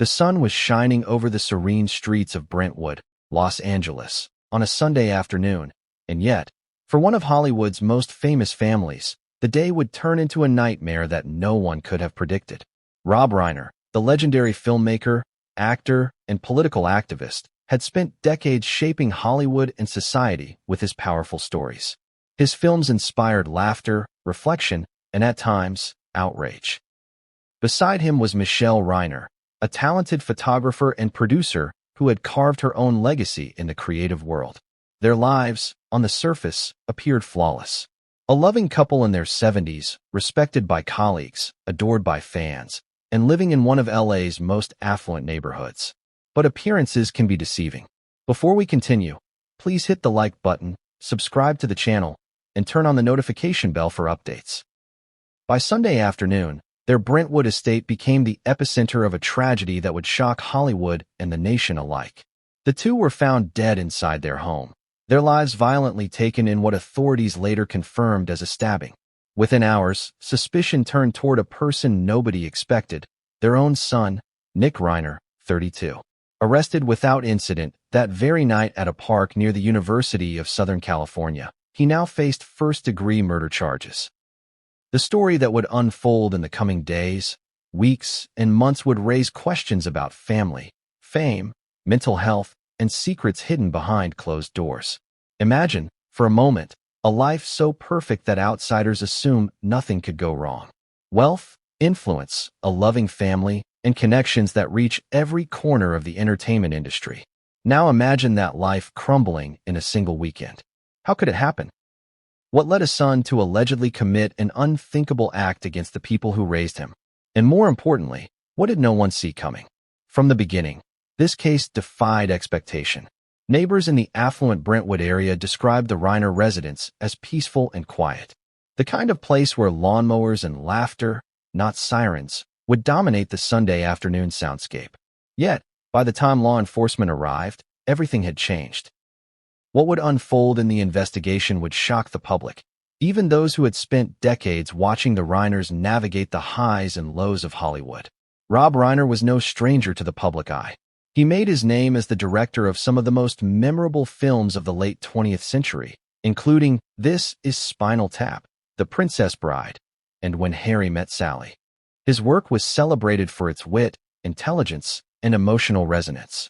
The sun was shining over the serene streets of Brentwood, Los Angeles, on a Sunday afternoon, and yet, for one of Hollywood's most famous families, the day would turn into a nightmare that no one could have predicted. Rob Reiner, the legendary filmmaker, actor, and political activist, had spent decades shaping Hollywood and society with his powerful stories. His films inspired laughter, reflection, and at times, outrage. Beside him was Michelle Reiner, a talented photographer and producer who had carved her own legacy in the creative world. Their lives, on the surface, appeared flawless. A loving couple in their 70s, respected by colleagues, adored by fans, and living in one of LA's most affluent neighborhoods. But appearances can be deceiving. Before we continue, please hit the like button, subscribe to the channel, and turn on the notification bell for updates. By Sunday afternoon, their Brentwood estate became the epicenter of a tragedy that would shock Hollywood and the nation alike. The two were found dead inside their home, their lives violently taken in what authorities later confirmed as a stabbing. Within hours, suspicion turned toward a person nobody expected, their own son, Nick Reiner, 32. Arrested without incident that very night at a park near the University of Southern California, he now faced first-degree murder charges. The story that would unfold in the coming days, weeks, and months would raise questions about family, fame, mental health, and secrets hidden behind closed doors. Imagine, for a moment, a life so perfect that outsiders assume nothing could go wrong. Wealth, influence, a loving family, and connections that reach every corner of the entertainment industry. Now imagine that life crumbling in a single weekend. How could it happen? What led a son to allegedly commit an unthinkable act against the people who raised him? And more importantly, what did no one see coming? From the beginning, this case defied expectation. Neighbors in the affluent Brentwood area described the Reiner residence as peaceful and quiet. The kind of place where lawnmowers and laughter, not sirens, would dominate the Sunday afternoon soundscape. Yet, by the time law enforcement arrived, everything had changed. What would unfold in the investigation would shock the public, even those who had spent decades watching the Reiners navigate the highs and lows of Hollywood. Rob Reiner was no stranger to the public eye. He made his name as the director of some of the most memorable films of the late 20th century, including This Is Spinal Tap, The Princess Bride, and When Harry Met Sally. His work was celebrated for its wit, intelligence, and emotional resonance.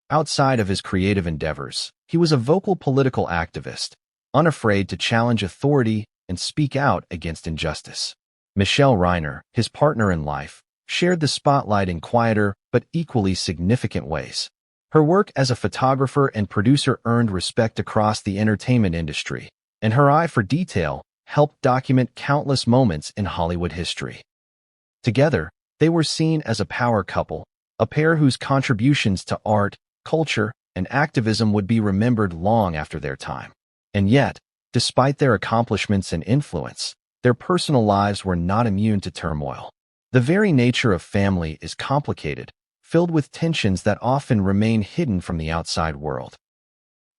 Outside of his creative endeavors, he was a vocal political activist, unafraid to challenge authority and speak out against injustice. Michelle Reiner, his partner in life, shared the spotlight in quieter but equally significant ways. Her work as a photographer and producer earned respect across the entertainment industry, and her eye for detail helped document countless moments in Hollywood history. Together, they were seen as a power couple, a pair whose contributions to art, culture, and activism would be remembered long after their time. And yet, despite their accomplishments and influence, their personal lives were not immune to turmoil. The very nature of family is complicated, filled with tensions that often remain hidden from the outside world.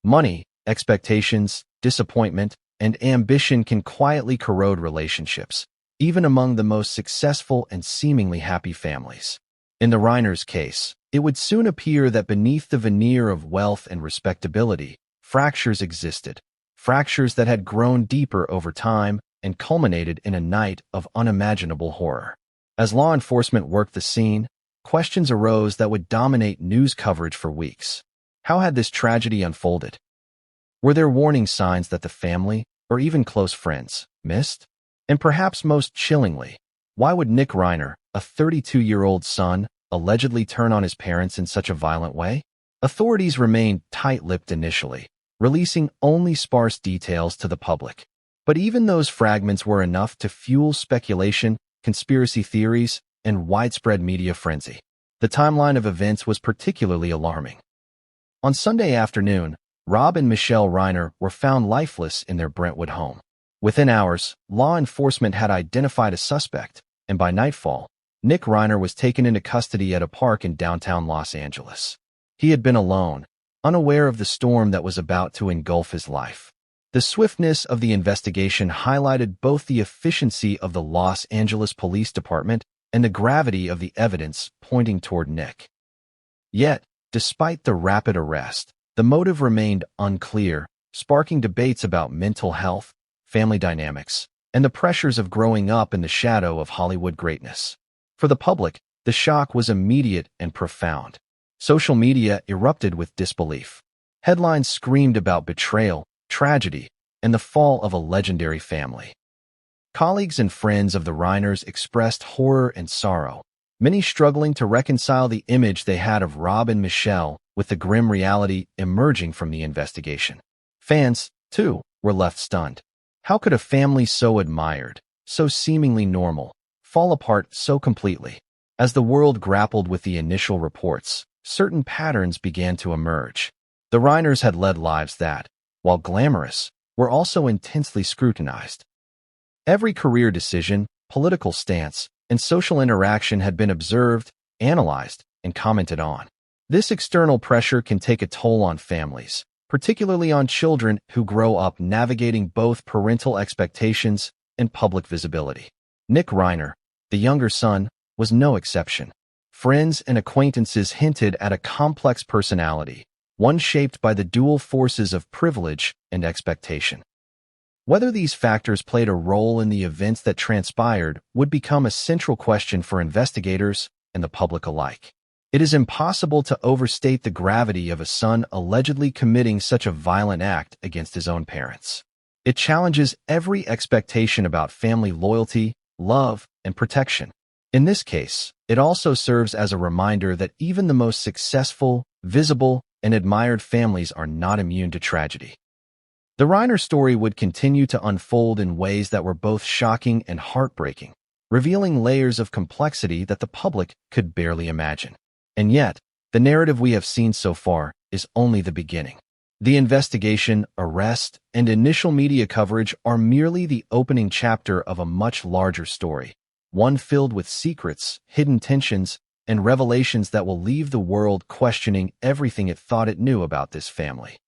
Money, expectations, disappointment, and ambition can quietly corrode relationships, even among the most successful and seemingly happy families. In the Reiners' case, it would soon appear that beneath the veneer of wealth and respectability, fractures existed, fractures that had grown deeper over time and culminated in a night of unimaginable horror. As law enforcement worked the scene, questions arose that would dominate news coverage for weeks. How had this tragedy unfolded? Were there warning signs that the family, or even close friends, missed? And perhaps most chillingly, why would Nick Reiner, a 32-year-old son, allegedly turn on his parents in such a violent way? Authorities remained tight-lipped initially, releasing only sparse details to the public. But even those fragments were enough to fuel speculation, conspiracy theories, and widespread media frenzy. The timeline of events was particularly alarming. On Sunday afternoon, Rob and Michelle Reiner were found lifeless in their Brentwood home. Within hours, law enforcement had identified a suspect, and by nightfall, Nick Reiner was taken into custody at a park in downtown Los Angeles. He had been alone, unaware of the storm that was about to engulf his life. The swiftness of the investigation highlighted both the efficiency of the Los Angeles Police Department and the gravity of the evidence pointing toward Nick. Yet, despite the rapid arrest, the motive remained unclear, sparking debates about mental health, family dynamics, and the pressures of growing up in the shadow of Hollywood greatness. For the public, the shock was immediate and profound. Social media erupted with disbelief. Headlines screamed about betrayal, tragedy, and the fall of a legendary family. Colleagues and friends of the Reiners expressed horror and sorrow, many struggling to reconcile the image they had of Rob and Michelle with the grim reality emerging from the investigation. Fans, too, were left stunned. How could a family so admired, so seemingly normal, fall apart so completely? As the world grappled with the initial reports, certain patterns began to emerge. The Reiners had led lives that, while glamorous, were also intensely scrutinized. Every career decision, political stance, and social interaction had been observed, analyzed, and commented on. This external pressure can take a toll on families, particularly on children who grow up navigating both parental expectations and public visibility. Nick Reiner, the younger son, was no exception. Friends and acquaintances hinted at a complex personality, one shaped by the dual forces of privilege and expectation. Whether these factors played a role in the events that transpired would become a central question for investigators and the public alike. It is impossible to overstate the gravity of a son allegedly committing such a violent act against his own parents. It challenges every expectation about family loyalty, love, and protection. In this case, it also serves as a reminder that even the most successful, visible, and admired families are not immune to tragedy. The Reiner story would continue to unfold in ways that were both shocking and heartbreaking, revealing layers of complexity that the public could barely imagine. And yet, the narrative we have seen so far is only the beginning. The investigation, arrest, and initial media coverage are merely the opening chapter of a much larger story, one filled with secrets, hidden tensions, and revelations that will leave the world questioning everything it thought it knew about this family.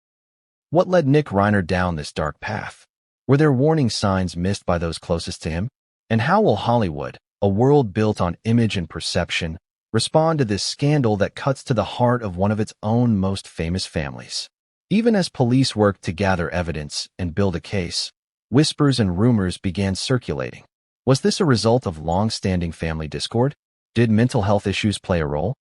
What led Nick Reiner down this dark path? Were there warning signs missed by those closest to him? And how will Hollywood, a world built on image and perception, respond to this scandal that cuts to the heart of one of its own most famous families? Even as police worked to gather evidence and build a case, whispers and rumors began circulating. Was this a result of long-standing family discord? Did mental health issues play a role?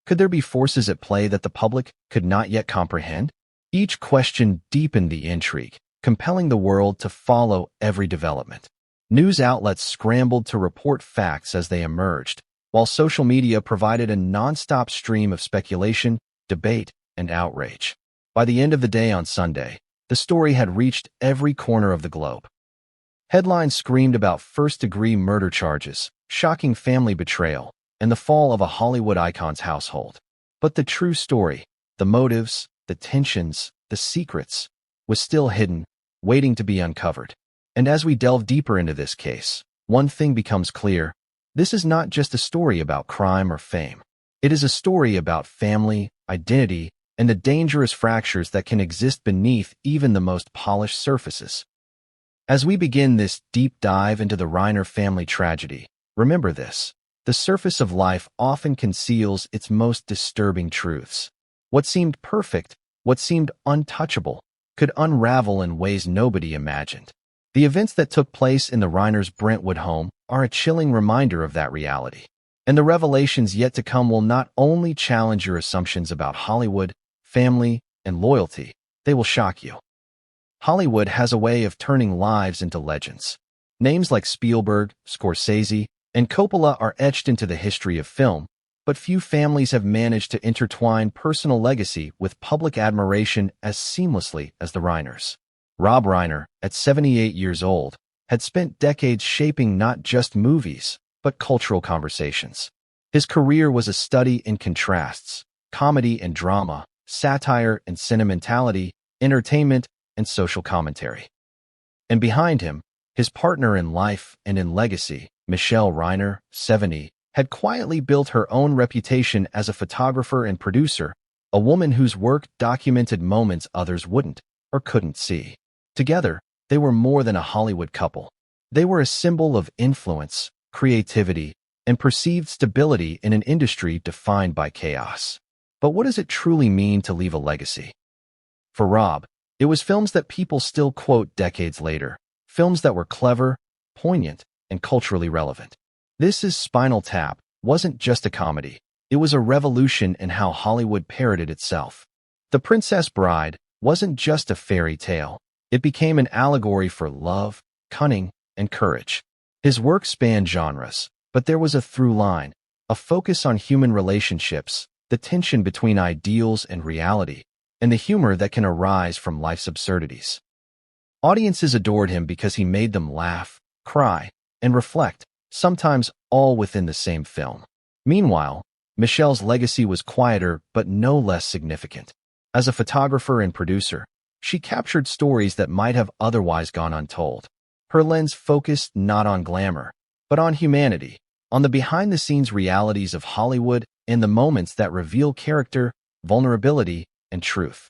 Could there be forces at play that the public could not yet comprehend? Each question deepened the intrigue, compelling the world to follow every development. News outlets scrambled to report facts as they emerged, while social media provided a non-stop stream of speculation, debate, and outrage. By the end of the day on Sunday, the story had reached every corner of the globe. Headlines screamed about first-degree murder charges, shocking family betrayal, and the fall of a Hollywood icon's household. But the true story, the motives, the tensions, the secrets, was still hidden, waiting to be uncovered. And as we delve deeper into this case, one thing becomes clear. This is not just a story about crime or fame. It is a story about family, identity, and the dangerous fractures that can exist beneath even the most polished surfaces. As we begin this deep dive into the Reiner family tragedy, remember this: the surface of life often conceals its most disturbing truths. What seemed perfect, what seemed untouchable, could unravel in ways nobody imagined. The events that took place in the Reiners' Brentwood home are a chilling reminder of that reality. And the revelations yet to come will not only challenge your assumptions about Hollywood, family, and loyalty, they will shock you. Hollywood has a way of turning lives into legends. Names like Spielberg, Scorsese, and Coppola are etched into the history of film, but few families have managed to intertwine personal legacy with public admiration as seamlessly as the Reiners. Rob Reiner, at 78 years old, had spent decades shaping not just movies, but cultural conversations. His career was a study in contrasts, comedy and drama, satire and sentimentality, entertainment and social commentary. And behind him, his partner in life and in legacy, Michelle Reiner, 70, had quietly built her own reputation as a photographer and producer, a woman whose work documented moments others wouldn't or couldn't see. Together, they were more than a Hollywood couple. They were a symbol of influence, creativity, and perceived stability in an industry defined by chaos. But what does it truly mean to leave a legacy? For Rob, it was films that people still quote decades later, films that were clever, poignant, and culturally relevant. This is Spinal Tap wasn't just a comedy. It was a revolution in how Hollywood parroted itself. The Princess Bride wasn't just a fairy tale. It became an allegory for love, cunning, and courage. His work spanned genres, but there was a through line, a focus on human relationships, the tension between ideals and reality, and the humor that can arise from life's absurdities. Audiences adored him because he made them laugh, cry, and reflect, sometimes all within the same film. Meanwhile, Michelle's legacy was quieter but no less significant. As a photographer and producer, she captured stories that might have otherwise gone untold. Her lens focused not on glamour, but on humanity, on the behind-the-scenes realities of Hollywood and the moments that reveal character, vulnerability, and truth.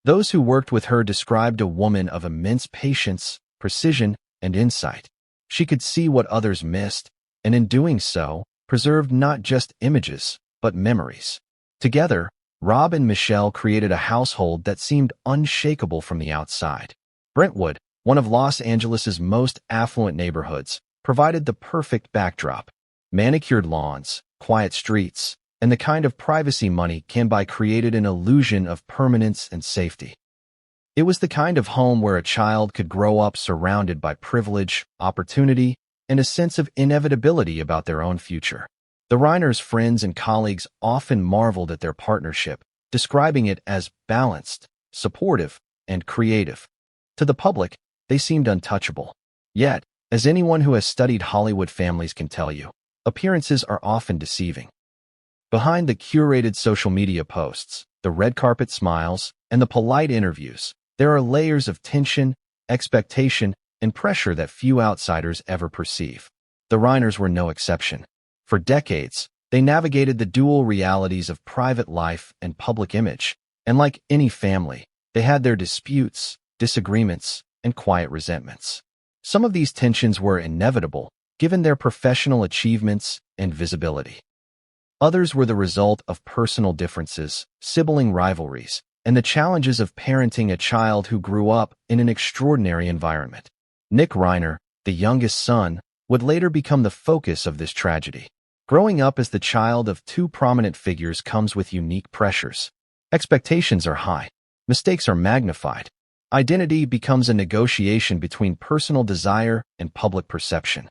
Those who worked with her described a woman of immense patience, precision, and insight. She could see what others missed, and in doing so, preserved not just images, but memories. Together, Rob and Michelle created a household that seemed unshakable from the outside. Brentwood, one of Los Angeles's most affluent neighborhoods, provided the perfect backdrop. Manicured lawns, quiet streets, and the kind of privacy money can buy created an illusion of permanence and safety. It was the kind of home where a child could grow up surrounded by privilege, opportunity, and a sense of inevitability about their own future. The Reiners' friends and colleagues often marveled at their partnership, describing it as balanced, supportive, and creative. To the public, they seemed untouchable. Yet, as anyone who has studied Hollywood families can tell you, appearances are often deceiving. Behind the curated social media posts, the red carpet smiles, and the polite interviews, there are layers of tension, expectation, and pressure that few outsiders ever perceive. The Reiners were no exception. For decades, they navigated the dual realities of private life and public image, and like any family, they had their disputes, disagreements, and quiet resentments. Some of these tensions were inevitable, given their professional achievements and visibility. Others were the result of personal differences, sibling rivalries, and the challenges of parenting a child who grew up in an extraordinary environment. Nick Reiner, the youngest son, would later become the focus of this tragedy. Growing up as the child of two prominent figures comes with unique pressures. Expectations are high. Mistakes are magnified. Identity becomes a negotiation between personal desire and public perception.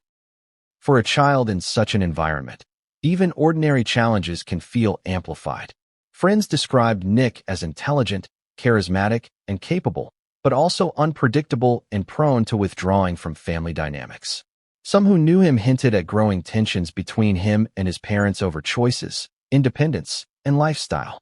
For a child in such an environment, even ordinary challenges can feel amplified. Friends described Nick as intelligent, charismatic, and capable, but also unpredictable and prone to withdrawing from family dynamics. Some who knew him hinted at growing tensions between him and his parents over choices, independence, and lifestyle.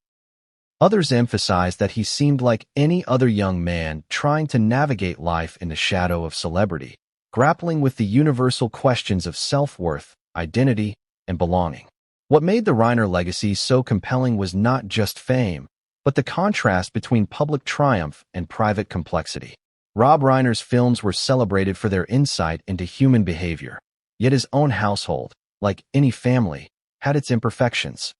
Others emphasized that he seemed like any other young man trying to navigate life in the shadow of celebrity, grappling with the universal questions of self-worth, identity, and belonging. What made the Reiner legacy so compelling was not just fame, but the contrast between public triumph and private complexity. Rob Reiner's films were celebrated for their insight into human behavior, yet his own household, like any family, had its imperfections.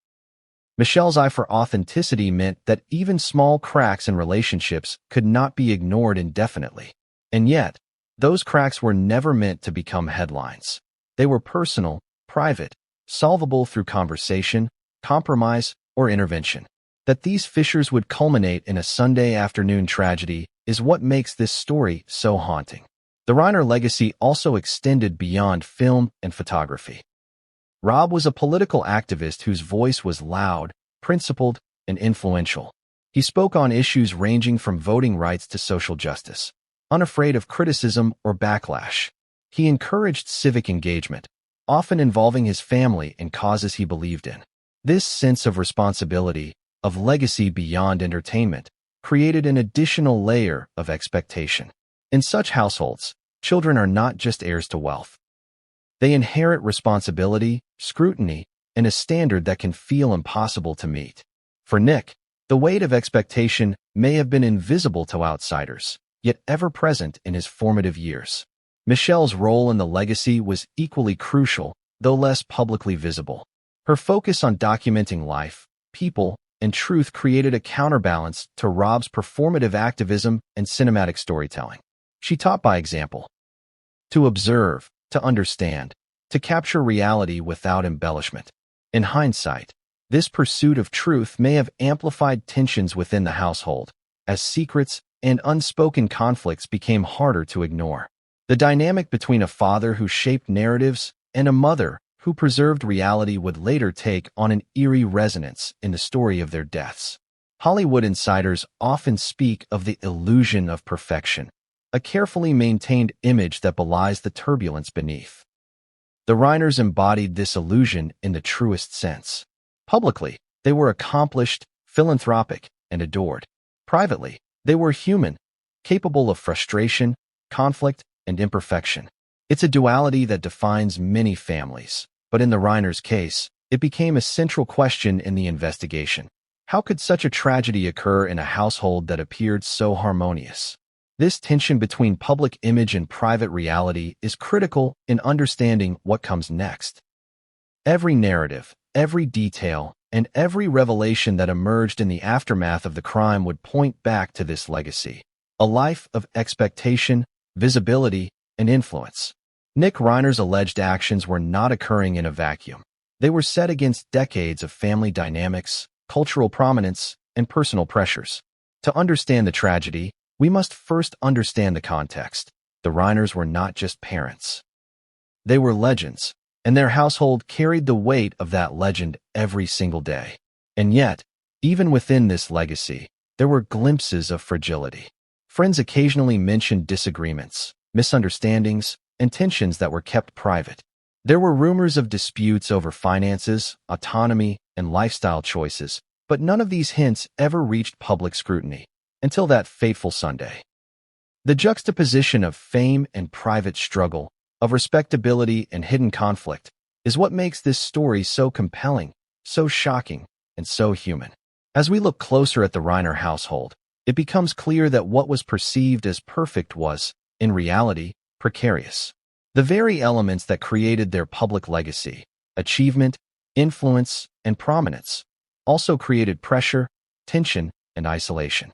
Michelle's eye for authenticity meant that even small cracks in relationships could not be ignored indefinitely. And yet, those cracks were never meant to become headlines. They were personal, private, solvable through conversation, compromise, or intervention. That these fissures would culminate in a Sunday afternoon tragedy is what makes this story so haunting. The Reiner legacy also extended beyond film and photography. Rob was a political activist whose voice was loud, principled, and influential. He spoke on issues ranging from voting rights to social justice, unafraid of criticism or backlash. He encouraged civic engagement, often involving his family in causes he believed in. This sense of responsibility, of legacy beyond entertainment, created an additional layer of expectation. In such households, children are not just heirs to wealth. They inherit responsibility, scrutiny, and a standard that can feel impossible to meet. For Nick, the weight of expectation may have been invisible to outsiders, yet ever present in his formative years. Michelle's role in the legacy was equally crucial, though less publicly visible. Her focus on documenting life, people, and truth created a counterbalance to Rob's performative activism and cinematic storytelling. She taught by example. To observe, to understand, to capture reality without embellishment. In hindsight, this pursuit of truth may have amplified tensions within the household, as secrets and unspoken conflicts became harder to ignore. The dynamic between a father who shaped narratives and a mother who preserved reality would later take on an eerie resonance in the story of their deaths. Hollywood insiders often speak of the illusion of perfection, a carefully maintained image that belies the turbulence beneath. The Reiners embodied this illusion in the truest sense. Publicly, they were accomplished, philanthropic, and adored. Privately, they were human, capable of frustration, conflict, and imperfection. It's a duality that defines many families, but in the Reiners' case, it became a central question in the investigation. How could such a tragedy occur in a household that appeared so harmonious? This tension between public image and private reality is critical in understanding what comes next. Every narrative, every detail, and every revelation that emerged in the aftermath of the crime would point back to this legacy, a life of expectation, visibility, and influence. Nick Reiner's alleged actions were not occurring in a vacuum. They were set against decades of family dynamics, cultural prominence, and personal pressures. To understand the tragedy, we must first understand the context. The Reiners were not just parents. They were legends, and their household carried the weight of that legend every single day. And yet, even within this legacy, there were glimpses of fragility. Friends occasionally mentioned disagreements, misunderstandings, and tensions that were kept private. There were rumors of disputes over finances, autonomy, and lifestyle choices, but none of these hints ever reached public scrutiny. Until that fateful Sunday. The juxtaposition of fame and private struggle, of respectability and hidden conflict, is what makes this story so compelling, so shocking, and so human. As we look closer at the Reiner household, it becomes clear that what was perceived as perfect was, in reality, precarious. The very elements that created their public legacy, achievement, influence, and prominence, also created pressure, tension, and isolation.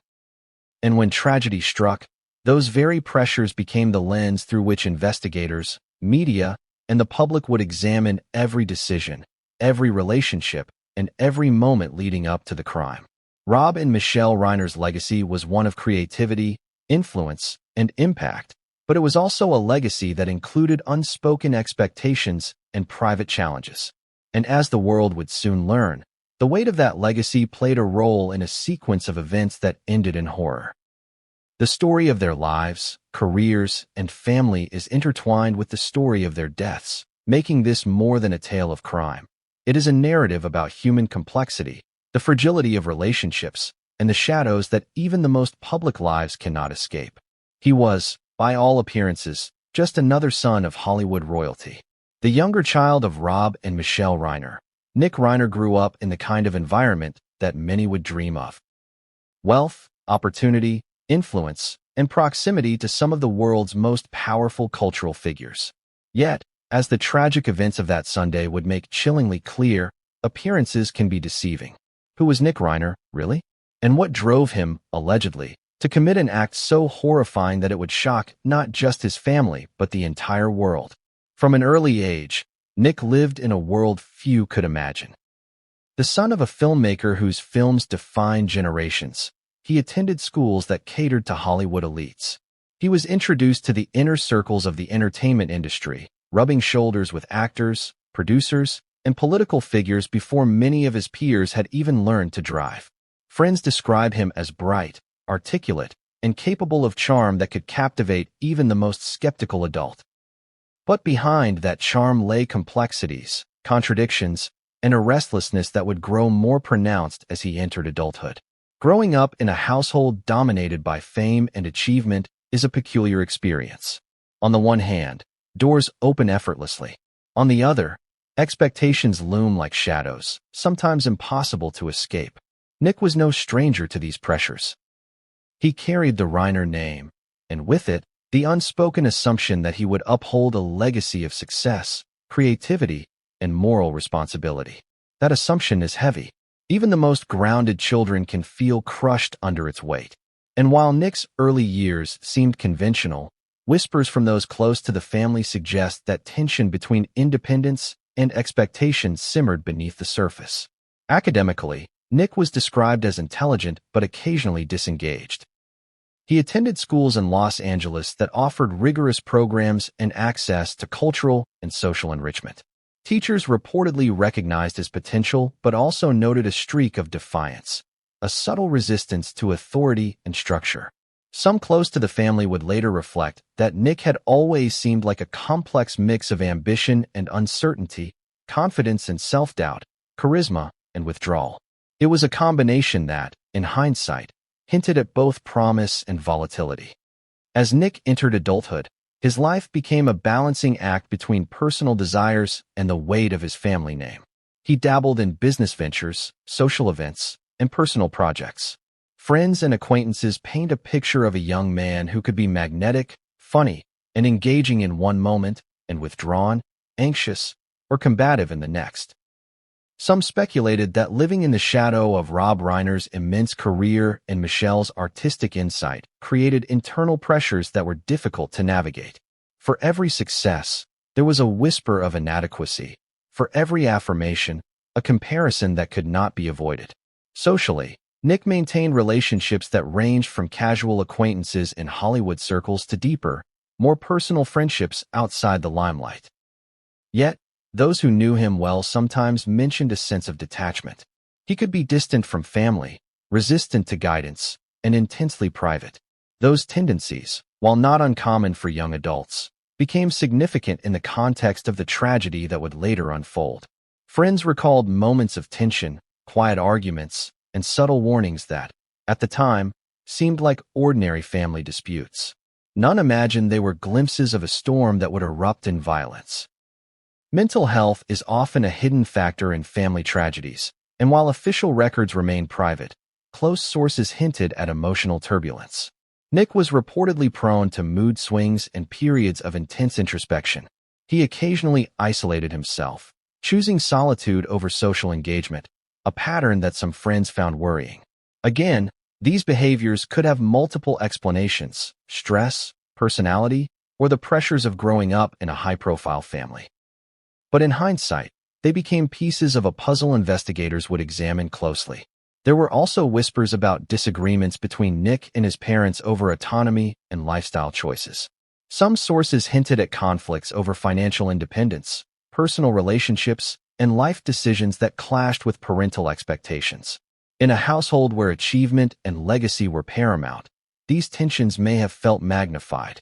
And when tragedy struck, those very pressures became the lens through which investigators, media, and the public would examine every decision, every relationship, and every moment leading up to the crime. Rob and Michelle Reiner's legacy was one of creativity, influence, and impact, but it was also a legacy that included unspoken expectations and private challenges. And as the world would soon learn, the weight of that legacy played a role in a sequence of events that ended in horror. The story of their lives, careers, and family is intertwined with the story of their deaths, making this more than a tale of crime. It is a narrative about human complexity, the fragility of relationships, and the shadows that even the most public lives cannot escape. He was, by all appearances, just another son of Hollywood royalty. The younger child of Rob and Michelle Reiner, Nick Reiner grew up in the kind of environment that many would dream of. Wealth, opportunity, influence, and proximity to some of the world's most powerful cultural figures. Yet, as the tragic events of that Sunday would make chillingly clear, appearances can be deceiving. Who was Nick Reiner, really? And what drove him, allegedly, to commit an act so horrifying that it would shock not just his family, but the entire world? From an early age, Nick lived in a world few could imagine. The son of a filmmaker whose films defined generations, he attended schools that catered to Hollywood elites. He was introduced to the inner circles of the entertainment industry, rubbing shoulders with actors, producers, and political figures before many of his peers had even learned to drive. Friends describe him as bright, articulate, and capable of charm that could captivate even the most skeptical adult. But behind that charm lay complexities, contradictions, and a restlessness that would grow more pronounced as he entered adulthood. Growing up in a household dominated by fame and achievement is a peculiar experience. On the one hand, doors open effortlessly. On the other, expectations loom like shadows, sometimes impossible to escape. Nick was no stranger to these pressures. He carried the Reiner name, and with it, the unspoken assumption that he would uphold a legacy of success, creativity, and moral responsibility. That assumption is heavy. Even the most grounded children can feel crushed under its weight. And while Nick's early years seemed conventional, whispers from those close to the family suggest that tension between independence and expectation simmered beneath the surface. Academically, Nick was described as intelligent but occasionally disengaged. He attended schools in Los Angeles that offered rigorous programs and access to cultural and social enrichment. Teachers reportedly recognized his potential but also noted a streak of defiance, a subtle resistance to authority and structure. Some close to the family would later reflect that Nick had always seemed like a complex mix of ambition and uncertainty, confidence and self-doubt, charisma and withdrawal. It was a combination that, in hindsight, hinted at both promise and volatility. As Nick entered adulthood, his life became a balancing act between personal desires and the weight of his family name. He dabbled in business ventures, social events, and personal projects. Friends and acquaintances paint a picture of a young man who could be magnetic, funny, and engaging in one moment, and withdrawn, anxious, or combative in the next. Some speculated that living in the shadow of Rob Reiner's immense career and Michelle's artistic insight created internal pressures that were difficult to navigate. For every success, there was a whisper of inadequacy. For every affirmation, a comparison that could not be avoided. Socially, Nick maintained relationships that ranged from casual acquaintances in Hollywood circles to deeper, more personal friendships outside the limelight. Yet, those who knew him well sometimes mentioned a sense of detachment. He could be distant from family, resistant to guidance, and intensely private. Those tendencies, while not uncommon for young adults, became significant in the context of the tragedy that would later unfold. Friends recalled moments of tension, quiet arguments, and subtle warnings that, at the time, seemed like ordinary family disputes. None imagined they were glimpses of a storm that would erupt in violence. Mental health is often a hidden factor in family tragedies, and while official records remain private, close sources hinted at emotional turbulence. Nick was reportedly prone to mood swings and periods of intense introspection. He occasionally isolated himself, choosing solitude over social engagement, a pattern that some friends found worrying. Again, these behaviors could have multiple explanations: stress, personality, or the pressures of growing up in a high-profile family. But in hindsight, they became pieces of a puzzle investigators would examine closely. There were also whispers about disagreements between Nick and his parents over autonomy and lifestyle choices. Some sources hinted at conflicts over financial independence, personal relationships, and life decisions that clashed with parental expectations. In a household where achievement and legacy were paramount, these tensions may have felt magnified.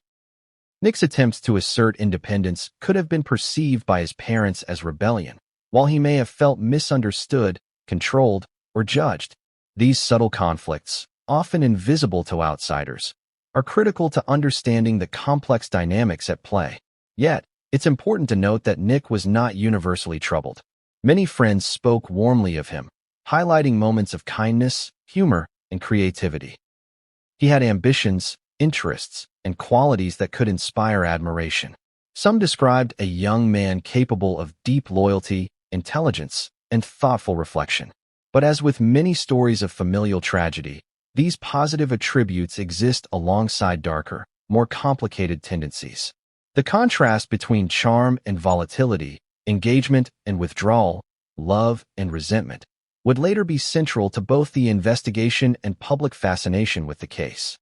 Nick's attempts to assert independence could have been perceived by his parents as rebellion, while he may have felt misunderstood, controlled, or judged. These subtle conflicts, often invisible to outsiders, are critical to understanding the complex dynamics at play. Yet, it's important to note that Nick was not universally troubled. Many friends spoke warmly of him, highlighting moments of kindness, humor, and creativity. He had ambitions, interests, and qualities that could inspire admiration. Some described a young man capable of deep loyalty, intelligence, and thoughtful reflection. But as with many stories of familial tragedy, these positive attributes exist alongside darker, more complicated tendencies. The contrast between charm and volatility, engagement and withdrawal, love and resentment, would later be central to both the investigation and public fascination with the case.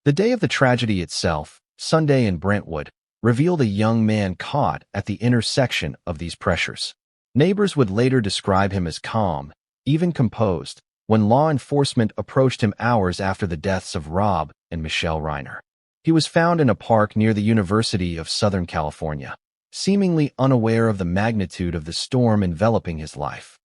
The day of the tragedy itself, Sunday in Brentwood, revealed a young man caught at the intersection of these pressures. Neighbors would later describe him as calm, even composed, when law enforcement approached him hours after the deaths of Rob and Michelle Reiner. He was found in a park near the University of Southern California, seemingly unaware of the magnitude of the storm enveloping his life.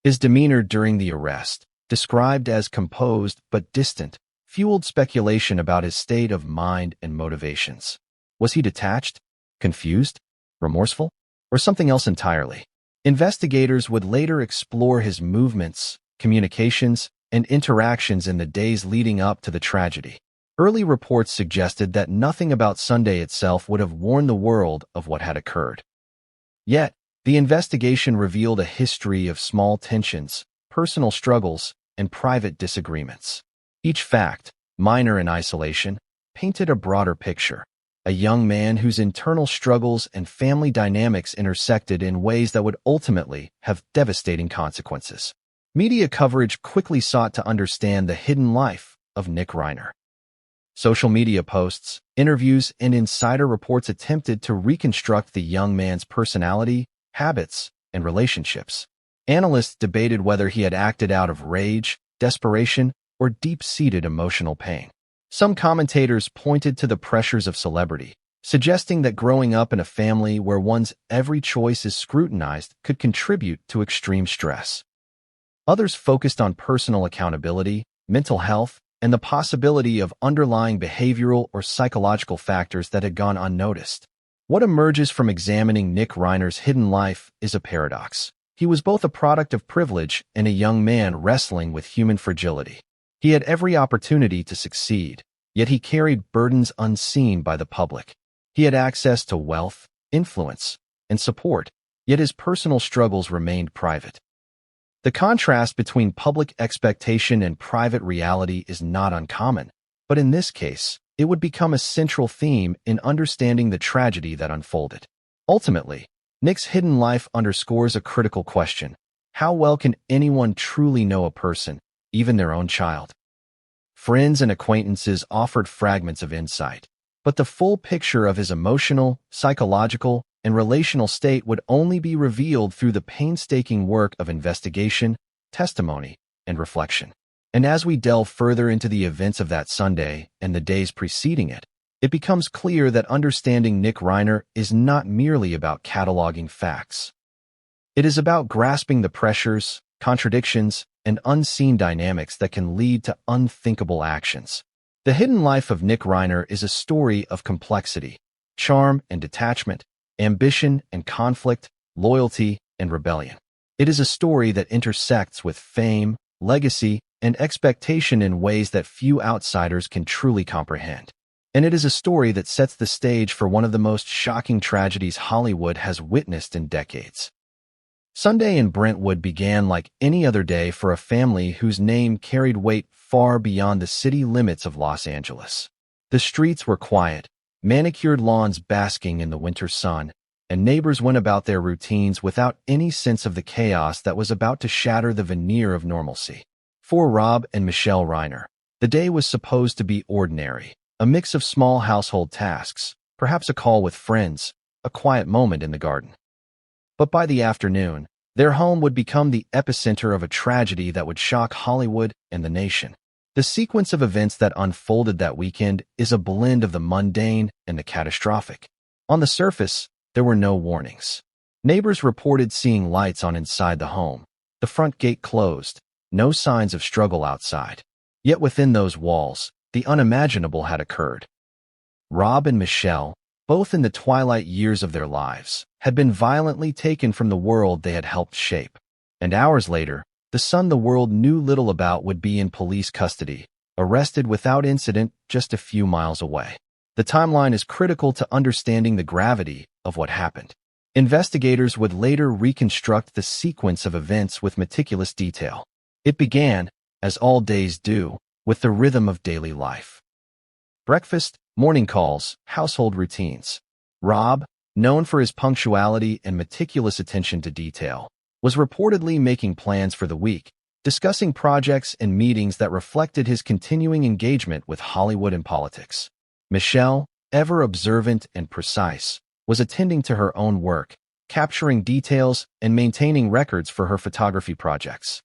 His demeanor during the arrest, described as composed but distant, fueled speculation about his state of mind and motivations. Was he detached, confused, remorseful, or something else entirely? Investigators would later explore his movements, communications, and interactions in the days leading up to the tragedy. Early reports suggested that nothing about Sunday itself would have warned the world of what had occurred. Yet, The investigation revealed a history of small tensions, personal struggles, and private disagreements. Each fact, minor in isolation, painted a broader picture. A young man whose internal struggles and family dynamics intersected in ways that would ultimately have devastating consequences. Media coverage quickly sought to understand the hidden life of Nick Reiner. Social media posts, interviews, and insider reports attempted to reconstruct the young man's personality, habits, and relationships. Analysts debated whether he had acted out of rage, desperation, or deep-seated emotional pain. Some commentators pointed to the pressures of celebrity, suggesting that growing up in a family where one's every choice is scrutinized could contribute to extreme stress. Others focused on personal accountability, mental health, and the possibility of underlying behavioral or psychological factors that had gone unnoticed. What emerges from examining Nick Reiner's hidden life is a paradox. He was both a product of privilege and a young man wrestling with human fragility. He had every opportunity to succeed, yet he carried burdens unseen by the public. He had access to wealth, influence, and support, yet his personal struggles remained private. The contrast between public expectation and private reality is not uncommon, but in this case, it would become a central theme in understanding the tragedy that unfolded. Ultimately, Nick's hidden life underscores a critical question. How well can anyone truly know a person, even their own child? Friends and acquaintances offered fragments of insight, but the full picture of his emotional, psychological, and relational state would only be revealed through the painstaking work of investigation, testimony, and reflection. And as we delve further into the events of that Sunday and the days preceding it, it becomes clear that understanding Nick Reiner is not merely about cataloging facts. It is about grasping the pressures, contradictions, and unseen dynamics that can lead to unthinkable actions. The hidden life of Nick Reiner is a story of complexity, charm and detachment, ambition and conflict, loyalty and rebellion. It is a story that intersects with fame, legacy, and expectation in ways that few outsiders can truly comprehend. And it is a story that sets the stage for one of the most shocking tragedies Hollywood has witnessed in decades. Sunday in Brentwood began like any other day for a family whose name carried weight far beyond the city limits of Los Angeles. The streets were quiet, manicured lawns basking in the winter sun, and neighbors went about their routines without any sense of the chaos that was about to shatter the veneer of normalcy. For Rob and Michelle Reiner, the day was supposed to be ordinary, a mix of small household tasks, perhaps a call with friends, a quiet moment in the garden. But by the afternoon, their home would become the epicenter of a tragedy that would shock Hollywood and the nation. The sequence of events that unfolded that weekend is a blend of the mundane and the catastrophic. On the surface, there were no warnings. Neighbors reported seeing lights on inside the home, the front gate closed, no signs of struggle outside. Yet within those walls, the unimaginable had occurred. Rob and Michelle, both in the twilight years of their lives, had been violently taken from the world they had helped shape. And hours later, the son the world knew little about would be in police custody, arrested without incident just a few miles away. The timeline is critical to understanding the gravity of what happened. Investigators would later reconstruct the sequence of events with meticulous detail. It began, as all days do, with the rhythm of daily life. Breakfast, morning calls, household routines. Rob, known for his punctuality and meticulous attention to detail, was reportedly making plans for the week, discussing projects and meetings that reflected his continuing engagement with Hollywood and politics. Michelle, ever observant and precise, was attending to her own work, capturing details and maintaining records for her photography projects.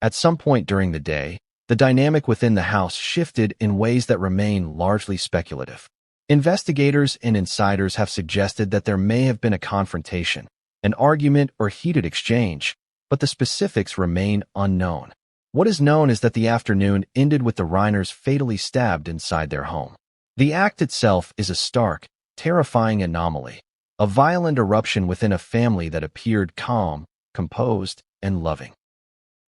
At some point during the day, the dynamic within the house shifted in ways that remain largely speculative. Investigators and insiders have suggested that there may have been a confrontation, an argument or heated exchange, but the specifics remain unknown. What is known is that the afternoon ended with the Reiners fatally stabbed inside their home. The act itself is a stark, terrifying anomaly, a violent eruption within a family that appeared calm, composed, and loving.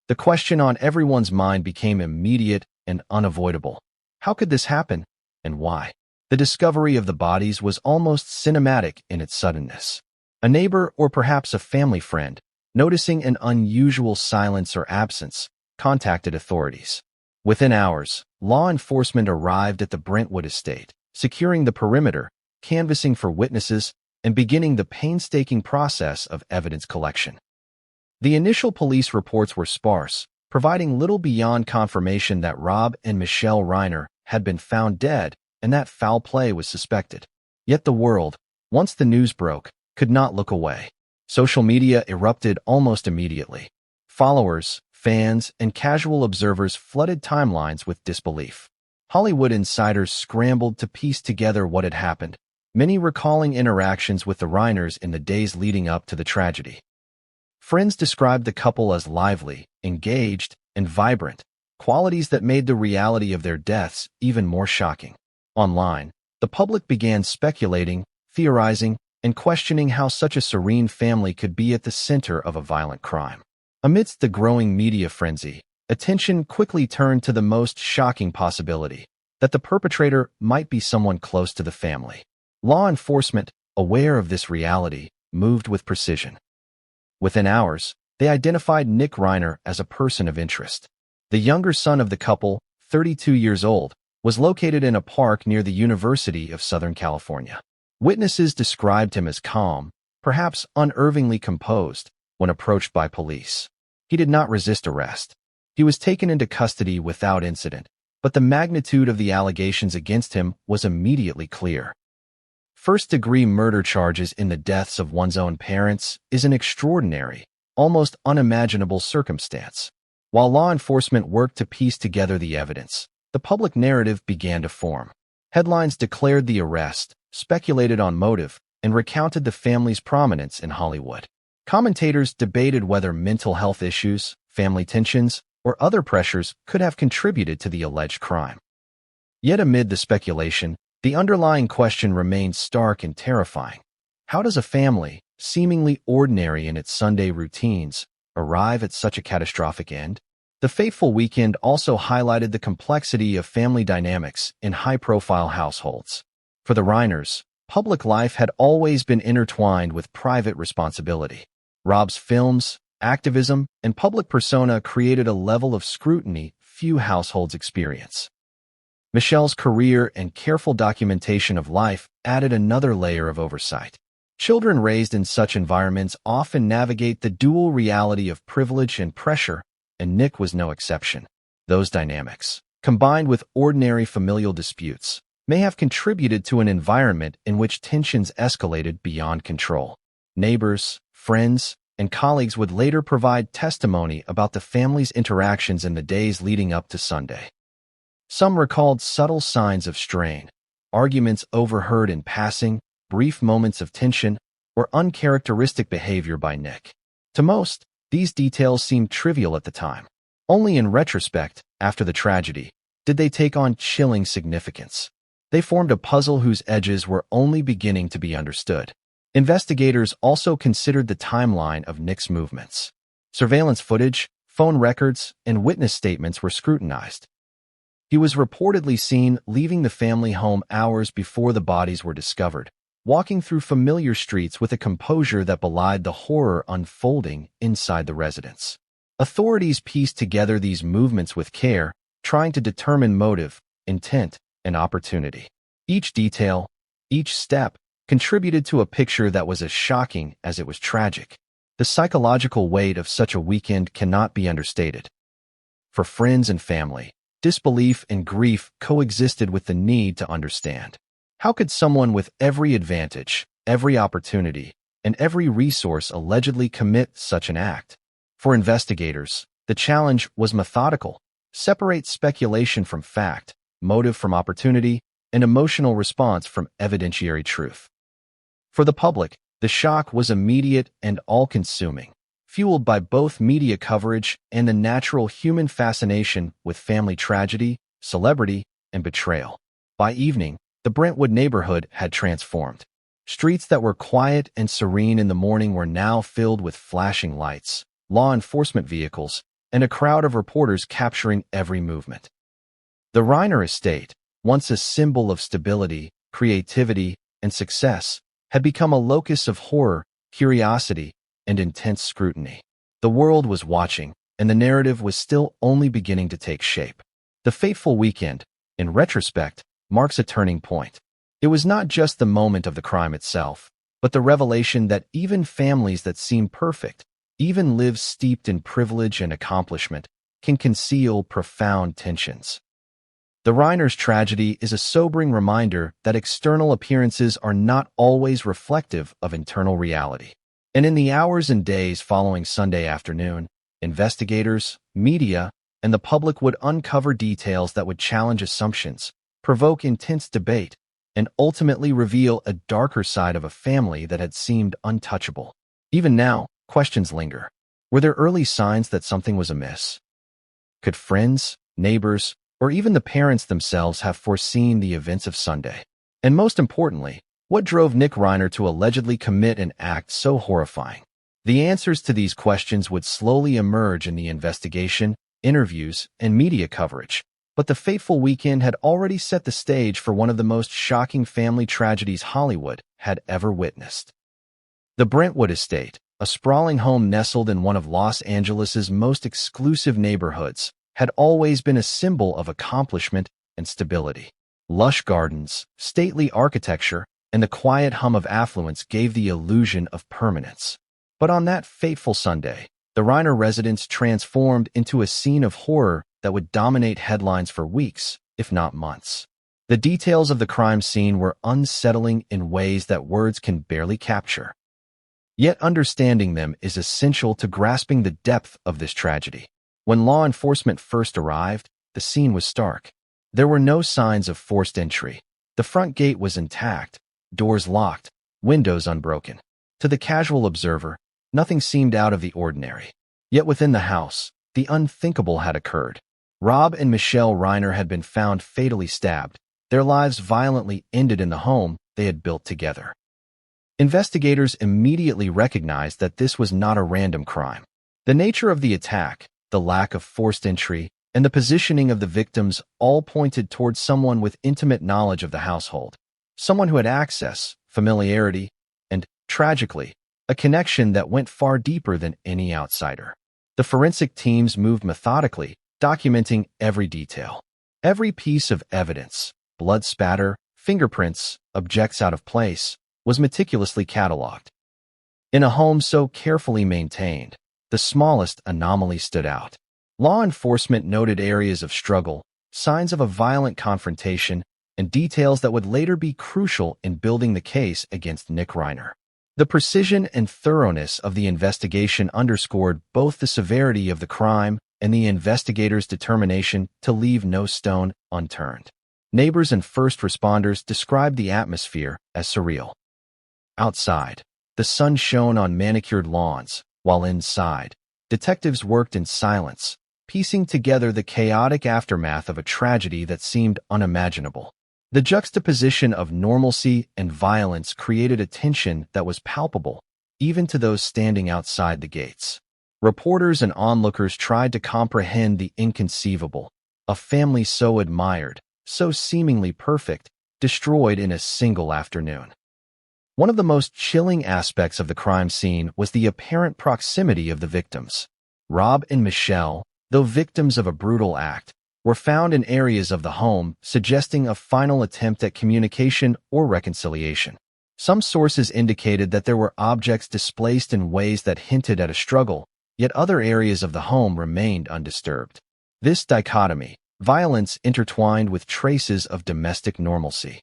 The question on everyone's mind became immediate and unavoidable. How could this happen, and why? The discovery of the bodies was almost cinematic in its suddenness. A neighbor or perhaps a family friend, noticing an unusual silence or absence, contacted authorities. Within hours, law enforcement arrived at the Brentwood estate, securing the perimeter, canvassing for witnesses, and beginning the painstaking process of evidence collection. The initial police reports were sparse, providing little beyond confirmation that Rob and Michelle Reiner had been found dead and that foul play was suspected. Yet the world, once the news broke, could not look away. Social media erupted almost immediately. Followers, fans, and casual observers flooded timelines with disbelief. Hollywood insiders scrambled to piece together what had happened, many recalling interactions with the Reiners in the days leading up to the tragedy. Friends described the couple as lively, engaged, and vibrant, qualities that made the reality of their deaths even more shocking. Online, the public began speculating, theorizing, and questioning how such a serene family could be at the center of a violent crime. Amidst the growing media frenzy, attention quickly turned to the most shocking possibility, that the perpetrator might be someone close to the family. Law enforcement, aware of this reality, moved with precision. Within hours, they identified Nick Reiner as a person of interest. The younger son of the couple, 32 years old, was located in a park near the University of Southern California. Witnesses described him as calm, perhaps unervingly composed, when approached by police. He did not resist arrest. He was taken into custody without incident, but the magnitude of the allegations against him was immediately clear. First-degree murder charges in the deaths of one's own parents is an extraordinary, almost unimaginable circumstance. While law enforcement worked to piece together the evidence, the public narrative began to form. Headlines declared the arrest, speculated on motive, and recounted the family's prominence in Hollywood. Commentators debated whether mental health issues, family tensions, or other pressures could have contributed to the alleged crime. Yet amid the speculation, the underlying question remained stark and terrifying. How does a family, seemingly ordinary in its Sunday routines, arrive at such a catastrophic end? The fateful weekend also highlighted the complexity of family dynamics in high-profile households. For the Reiners, public life had always been intertwined with private responsibility. Rob's films, activism, and public persona created a level of scrutiny few households experience. Michelle's career and careful documentation of life added another layer of oversight. Children raised in such environments often navigate the dual reality of privilege and pressure, and Nick was no exception. Those dynamics, combined with ordinary familial disputes, may have contributed to an environment in which tensions escalated beyond control. Neighbors, friends, and colleagues would later provide testimony about the family's interactions in the days leading up to Sunday. Some recalled subtle signs of strain, arguments overheard in passing, brief moments of tension, or uncharacteristic behavior by Nick. To most, these details seemed trivial at the time. Only in retrospect, after the tragedy, did they take on chilling significance. They formed a puzzle whose edges were only beginning to be understood. Investigators also considered the timeline of Nick's movements. Surveillance footage, phone records, and witness statements were scrutinized. He was reportedly seen leaving the family home hours before the bodies were discovered, walking through familiar streets with a composure that belied the horror unfolding inside the residence. Authorities pieced together these movements with care, trying to determine motive, intent, and opportunity. Each detail, each step, contributed to a picture that was as shocking as it was tragic. The psychological weight of such a weekend cannot be understated. For friends and family, disbelief and grief coexisted with the need to understand. How could someone with every advantage, every opportunity, and every resource allegedly commit such an act? For investigators, the challenge was methodical. Separate speculation from fact, motive from opportunity, and emotional response from evidentiary truth. For the public, the shock was immediate and all-consuming, fueled by both media coverage and the natural human fascination with family tragedy, celebrity, and betrayal. By evening, the Brentwood neighborhood had transformed. Streets that were quiet and serene in the morning were now filled with flashing lights, law enforcement vehicles, and a crowd of reporters capturing every movement. The Reiner estate, once a symbol of stability, creativity, and success, had become a locus of horror, curiosity, and intense scrutiny. The world was watching, and the narrative was still only beginning to take shape. The fateful weekend, in retrospect, marks a turning point. It was not just the moment of the crime itself, but the revelation that even families that seem perfect, even lives steeped in privilege and accomplishment, can conceal profound tensions. The Reiners tragedy is a sobering reminder that external appearances are not always reflective of internal reality. And in the hours and days following Sunday afternoon, investigators, media, and the public would uncover details that would challenge assumptions, provoke intense debate, and ultimately reveal a darker side of a family that had seemed untouchable. Even now, questions linger. Were there early signs that something was amiss? Could friends, neighbors, or even the parents themselves have foreseen the events of Sunday? And most importantly, what drove Nick Reiner to allegedly commit an act so horrifying? The answers to these questions would slowly emerge in the investigation, interviews, and media coverage. But the fateful weekend had already set the stage for one of the most shocking family tragedies Hollywood had ever witnessed. The Brentwood estate, a sprawling home nestled in one of Los Angeles's most exclusive neighborhoods, had always been a symbol of accomplishment and stability. Lush gardens, stately architecture, and the quiet hum of affluence gave the illusion of permanence. But on that fateful Sunday, the Reiner residence transformed into a scene of horror that would dominate headlines for weeks, if not months. The details of the crime scene were unsettling in ways that words can barely capture. Yet understanding them is essential to grasping the depth of this tragedy. When law enforcement first arrived, the scene was stark. There were no signs of forced entry. The front gate was intact, doors locked, windows unbroken. To the casual observer, nothing seemed out of the ordinary. Yet within the house, the unthinkable had occurred. Rob and Michelle Reiner had been found fatally stabbed, their lives violently ended in the home they had built together. Investigators immediately recognized that this was not a random crime. The nature of the attack, the lack of forced entry, and the positioning of the victims all pointed towards someone with intimate knowledge of the household, someone who had access, familiarity, and, tragically, a connection that went far deeper than any outsider. The forensic teams moved methodically, documenting every detail. Every piece of evidence, blood spatter, fingerprints, objects out of place, was meticulously cataloged. In a home so carefully maintained, the smallest anomaly stood out. Law enforcement noted areas of struggle, signs of a violent confrontation, and details that would later be crucial in building the case against Nick Reiner. The precision and thoroughness of the investigation underscored both the severity of the crime and the investigators' determination to leave no stone unturned. Neighbors and first responders described the atmosphere as surreal. Outside, the sun shone on manicured lawns, while inside, detectives worked in silence, piecing together the chaotic aftermath of a tragedy that seemed unimaginable. The juxtaposition of normalcy and violence created a tension that was palpable, even to those standing outside the gates. Reporters and onlookers tried to comprehend the inconceivable, a family so admired, so seemingly perfect, destroyed in a single afternoon. One of the most chilling aspects of the crime scene was the apparent proximity of the victims. Rob and Michelle, though victims of a brutal act, were found in areas of the home, suggesting a final attempt at communication or reconciliation. Some sources indicated that there were objects displaced in ways that hinted at a struggle, yet other areas of the home remained undisturbed. This dichotomy, violence intertwined with traces of domestic normalcy,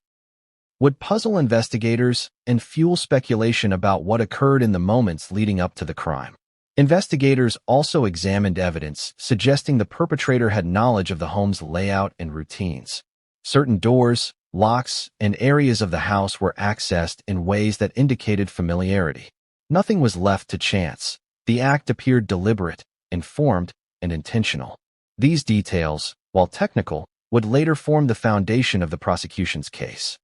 would puzzle investigators and fuel speculation about what occurred in the moments leading up to the crime. Investigators also examined evidence suggesting the perpetrator had knowledge of the home's layout and routines. Certain doors, locks, and areas of the house were accessed in ways that indicated familiarity. Nothing was left to chance. The act appeared deliberate, informed, and intentional. These details, while technical, would later form the foundation of the prosecution's case.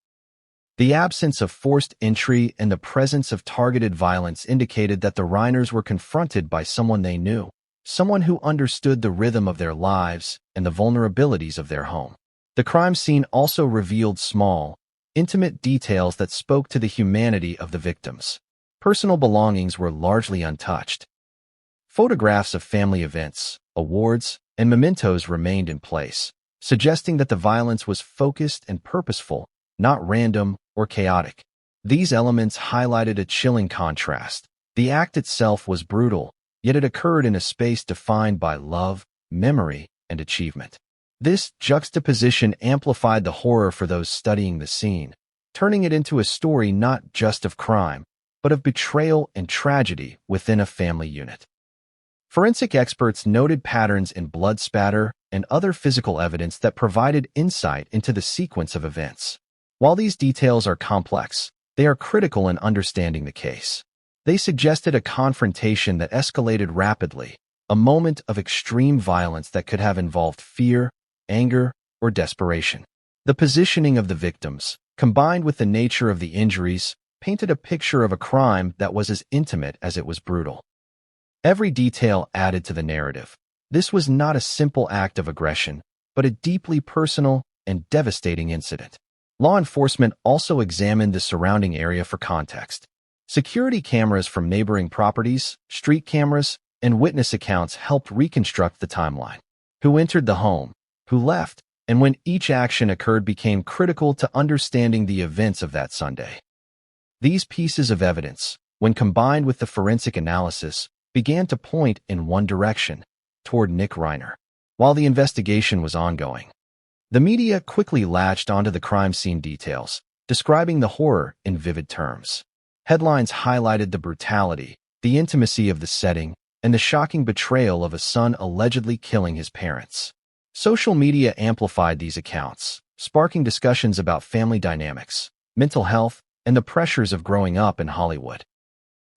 The absence of forced entry and the presence of targeted violence indicated that the Reiners were confronted by someone they knew, someone who understood the rhythm of their lives and the vulnerabilities of their home. The crime scene also revealed small, intimate details that spoke to the humanity of the victims. Personal belongings were largely untouched. Photographs of family events, awards, and mementos remained in place, suggesting that the violence was focused and purposeful, not random or chaotic. These elements highlighted a chilling contrast. The act itself was brutal, yet it occurred in a space defined by love, memory, and achievement. This juxtaposition amplified the horror for those studying the scene, turning it into a story not just of crime, but of betrayal and tragedy within a family unit. Forensic experts noted patterns in blood spatter and other physical evidence that provided insight into the sequence of events. While these details are complex, they are critical in understanding the case. They suggested a confrontation that escalated rapidly, a moment of extreme violence that could have involved fear, anger, or desperation. The positioning of the victims, combined with the nature of the injuries, painted a picture of a crime that was as intimate as it was brutal. Every detail added to the narrative. This was not a simple act of aggression, but a deeply personal and devastating incident. Law enforcement also examined the surrounding area for context. Security cameras from neighboring properties, street cameras, and witness accounts helped reconstruct the timeline. Who entered the home, who left, and when each action occurred became critical to understanding the events of that Sunday. These pieces of evidence, when combined with the forensic analysis, began to point in one direction, toward Nick Reiner. While the investigation was ongoing, the media quickly latched onto the crime scene details, describing the horror in vivid terms. Headlines highlighted the brutality, the intimacy of the setting, and the shocking betrayal of a son allegedly killing his parents. Social media amplified these accounts, sparking discussions about family dynamics, mental health, and the pressures of growing up in Hollywood.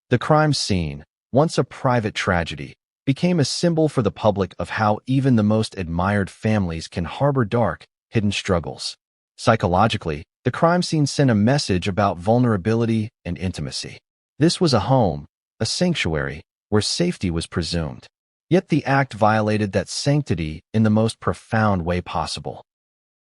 The crime scene, once a private tragedy, became a symbol for the public of how even the most admired families can harbor dark, hidden struggles. Psychologically, the crime scene sent a message about vulnerability and intimacy. This was a home, a sanctuary, where safety was presumed. Yet the act violated that sanctity in the most profound way possible.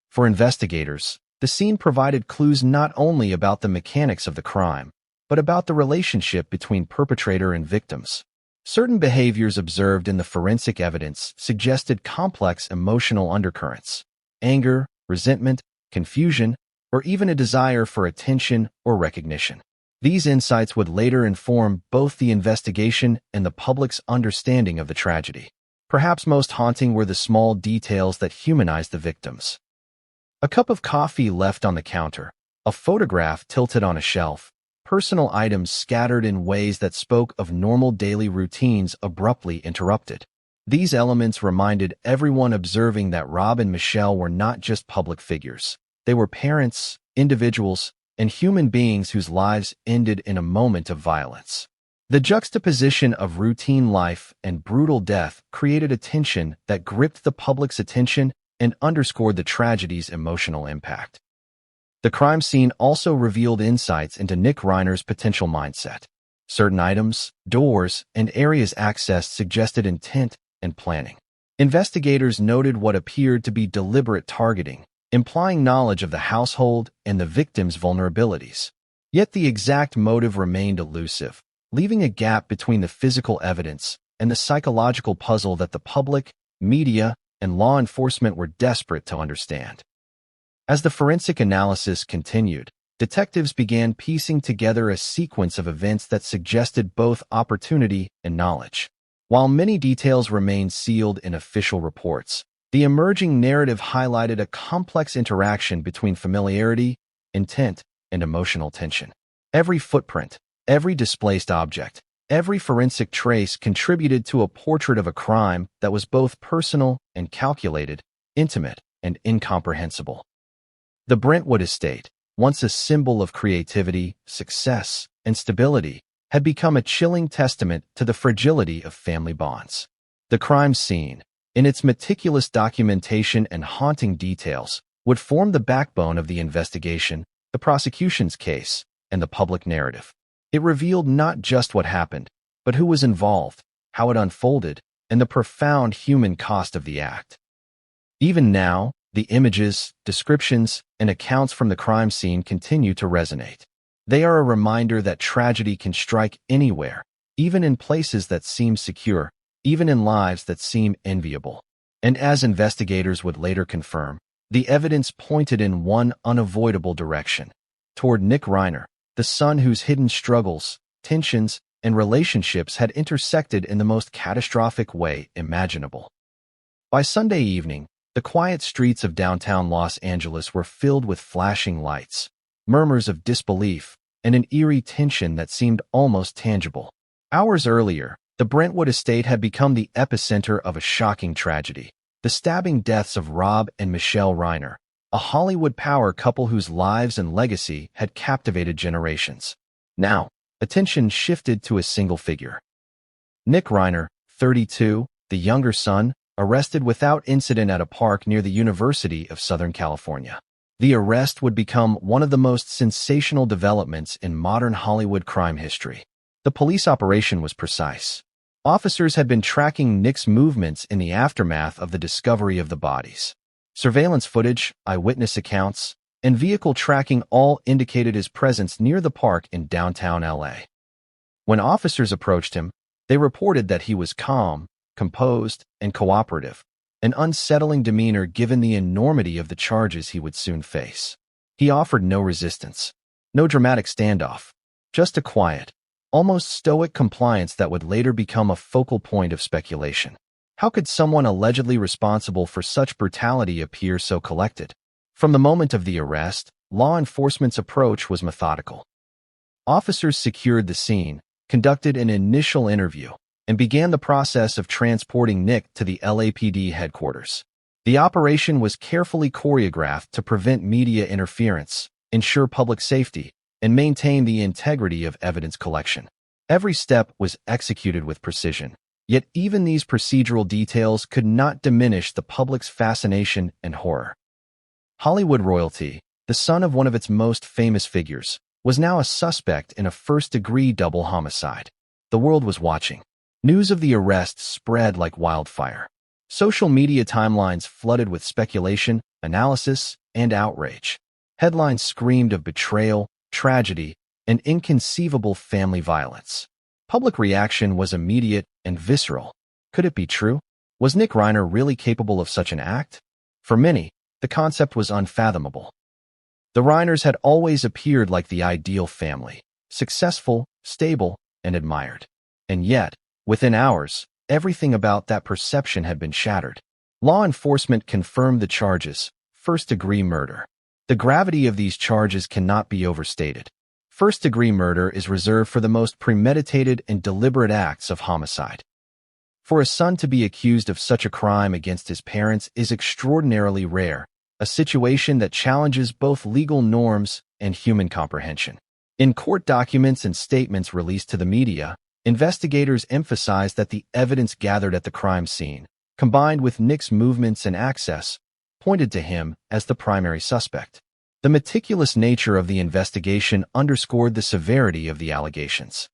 For investigators, the scene provided clues not only about the mechanics of the crime, but about the relationship between perpetrator and victims. Certain behaviors observed in the forensic evidence suggested complex emotional undercurrents: anger, resentment, confusion, or even a desire for attention or recognition. These insights would later inform both the investigation and the public's understanding of the tragedy. Perhaps most haunting were the small details that humanized the victims. A cup of coffee left on the counter, a photograph tilted on a shelf, personal items scattered in ways that spoke of normal daily routines abruptly interrupted. These elements reminded everyone observing that Rob and Michelle were not just public figures. They were parents, individuals, and human beings whose lives ended in a moment of violence. The juxtaposition of routine life and brutal death created a tension that gripped the public's attention and underscored the tragedy's emotional impact. The crime scene also revealed insights into Nick Reiner's potential mindset. Certain items, doors, and areas accessed suggested intent and planning. Investigators noted what appeared to be deliberate targeting, implying knowledge of the household and the victim's vulnerabilities. Yet the exact motive remained elusive, leaving a gap between the physical evidence and the psychological puzzle that the public, media, and law enforcement were desperate to understand. As the forensic analysis continued, detectives began piecing together a sequence of events that suggested both opportunity and knowledge. While many details remained sealed in official reports, the emerging narrative highlighted a complex interaction between familiarity, intent, and emotional tension. Every footprint, every displaced object, every forensic trace contributed to a portrait of a crime that was both personal and calculated, intimate and incomprehensible. The Brentwood estate, once a symbol of creativity, success, and stability, had become a chilling testament to the fragility of family bonds. The crime scene, in its meticulous documentation and haunting details, would form the backbone of the investigation, the prosecution's case, and the public narrative. It revealed not just what happened, but who was involved, how it unfolded, and the profound human cost of the act. Even now, the images, descriptions, and accounts from the crime scene continue to resonate. They are a reminder that tragedy can strike anywhere, even in places that seem secure, even in lives that seem enviable. And as investigators would later confirm, the evidence pointed in one unavoidable direction, toward Nick Reiner, the son whose hidden struggles, tensions, and relationships had intersected in the most catastrophic way imaginable. By Sunday evening, the quiet streets of downtown Los Angeles were filled with flashing lights, murmurs of disbelief, and an eerie tension that seemed almost tangible. Hours earlier, the Brentwood estate had become the epicenter of a shocking tragedy, the stabbing deaths of Rob and Michelle Reiner, a Hollywood power couple whose lives and legacy had captivated generations. Now, attention shifted to a single figure. Nick Reiner, 32, the younger son, arrested without incident at a park near the University of Southern California. The arrest would become one of the most sensational developments in modern Hollywood crime history. The police operation was precise. Officers had been tracking Nick's movements in the aftermath of the discovery of the bodies. Surveillance footage, eyewitness accounts, and vehicle tracking all indicated his presence near the park in downtown LA. When officers approached him, they reported that he was calm, composed, and cooperative, an unsettling demeanor given the enormity of the charges he would soon face. He offered no resistance, no dramatic standoff, just a quiet, almost stoic compliance that would later become a focal point of speculation. How could someone allegedly responsible for such brutality appear so collected? From the moment of the arrest, law enforcement's approach was methodical. Officers secured the scene, conducted an initial interview, and began the process of transporting Nick to the LAPD headquarters. The operation was carefully choreographed to prevent media interference, ensure public safety, and maintain the integrity of evidence collection. Every step was executed with precision, yet even these procedural details could not diminish the public's fascination and horror. Hollywood royalty, the son of one of its most famous figures, was now a suspect in a first-degree double homicide. The world was watching. News of the arrest spread like wildfire. Social media timelines flooded with speculation, analysis, and outrage. Headlines screamed of betrayal, tragedy, and inconceivable family violence. Public reaction was immediate and visceral. Could it be true? Was Nick Reiner really capable of such an act? For many, the concept was unfathomable. The Reiners had always appeared like the ideal family, successful, stable, and admired. And yet, within hours, everything about that perception had been shattered. Law enforcement confirmed the charges, first-degree murder. The gravity of these charges cannot be overstated. First-degree murder is reserved for the most premeditated and deliberate acts of homicide. For a son to be accused of such a crime against his parents is extraordinarily rare, a situation that challenges both legal norms and human comprehension. In court documents and statements released to the media, investigators emphasized that the evidence gathered at the crime scene, combined with Nick's movements and access, pointed to him as the primary suspect. The meticulous nature of the investigation underscored the severity of the allegations.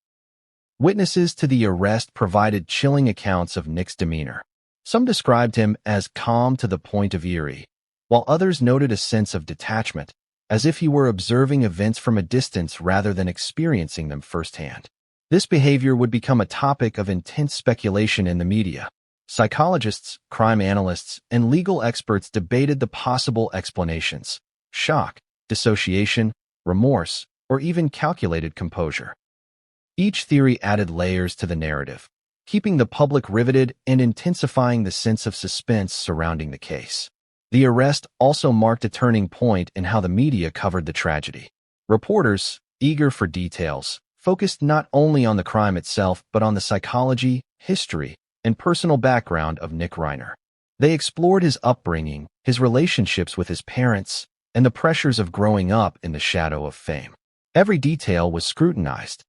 Witnesses to the arrest provided chilling accounts of Nick's demeanor. Some described him as calm to the point of eerie, while others noted a sense of detachment, as if he were observing events from a distance rather than experiencing them firsthand. This behavior would become a topic of intense speculation in the media. Psychologists, crime analysts, and legal experts debated the possible explanations: shock, dissociation, remorse, or even calculated composure. Each theory added layers to the narrative, keeping the public riveted and intensifying the sense of suspense surrounding the case. The arrest also marked a turning point in how the media covered the tragedy. Reporters, eager for details, focused not only on the crime itself but on the psychology, history, and personal background of Nick Reiner. They explored his upbringing, his relationships with his parents, and the pressures of growing up in the shadow of fame. Every detail was scrutinized.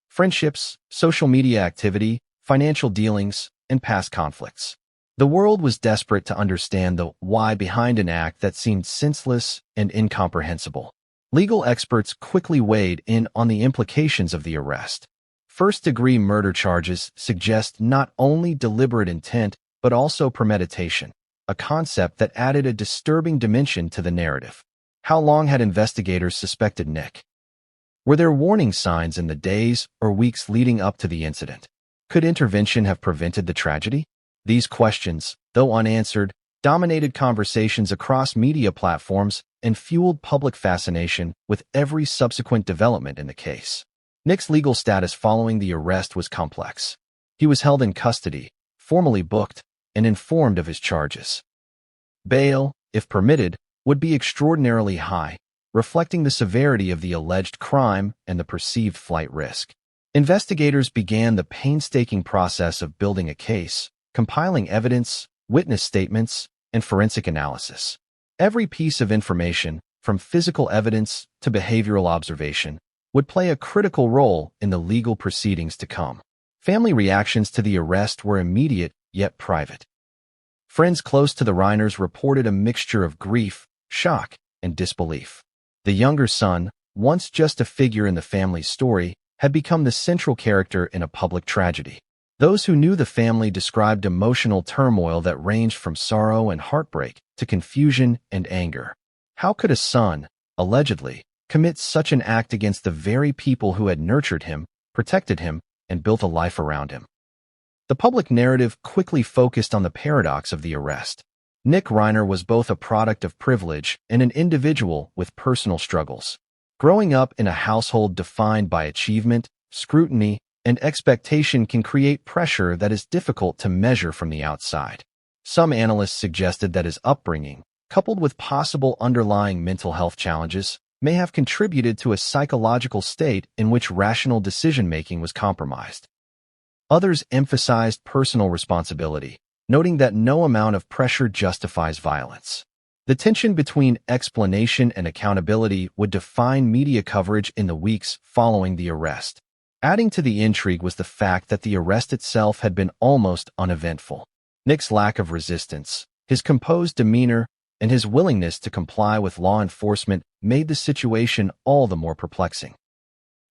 Friendships, social media activity, financial dealings, and past conflicts. The world was desperate to understand the why behind an act that seemed senseless and incomprehensible. Legal experts quickly weighed in on the implications of the arrest. First-degree murder charges suggest not only deliberate intent but also premeditation, a concept that added a disturbing dimension to the narrative. How long had investigators suspected Nick Were there warning signs in the days or weeks leading up to the incident? Could intervention have prevented the tragedy? These questions, though unanswered, dominated conversations across media platforms and fueled public fascination with every subsequent development in the case. Nick's legal status following the arrest was complex. He was held in custody, formally booked, and informed of his charges. Bail, if permitted, would be extraordinarily high, reflecting the severity of the alleged crime and the perceived flight risk. Investigators began the painstaking process of building a case, compiling evidence, witness statements, and forensic analysis. Every piece of information, from physical evidence to behavioral observation, would play a critical role in the legal proceedings to come. Family reactions to the arrest were immediate yet private. Friends close to the Reiners reported a mixture of grief, shock, and disbelief. The younger son, once just a figure in the family's story, had become the central character in a public tragedy. Those who knew the family described emotional turmoil that ranged from sorrow and heartbreak to confusion and anger. How could a son, allegedly, commit such an act against the very people who had nurtured him, protected him, and built a life around him? The public narrative quickly focused on the paradox of the arrest. Nick Reiner was both a product of privilege and an individual with personal struggles. Growing up in a household defined by achievement, scrutiny, and expectation can create pressure that is difficult to measure from the outside. Some analysts suggested that his upbringing, coupled with possible underlying mental health challenges, may have contributed to a psychological state in which rational decision-making was compromised. Others emphasized personal responsibility, noting that no amount of pressure justifies violence. The tension between explanation and accountability would define media coverage in the weeks following the arrest. Adding to the intrigue was the fact that the arrest itself had been almost uneventful. Nick's lack of resistance, his composed demeanor, and his willingness to comply with law enforcement made the situation all the more perplexing.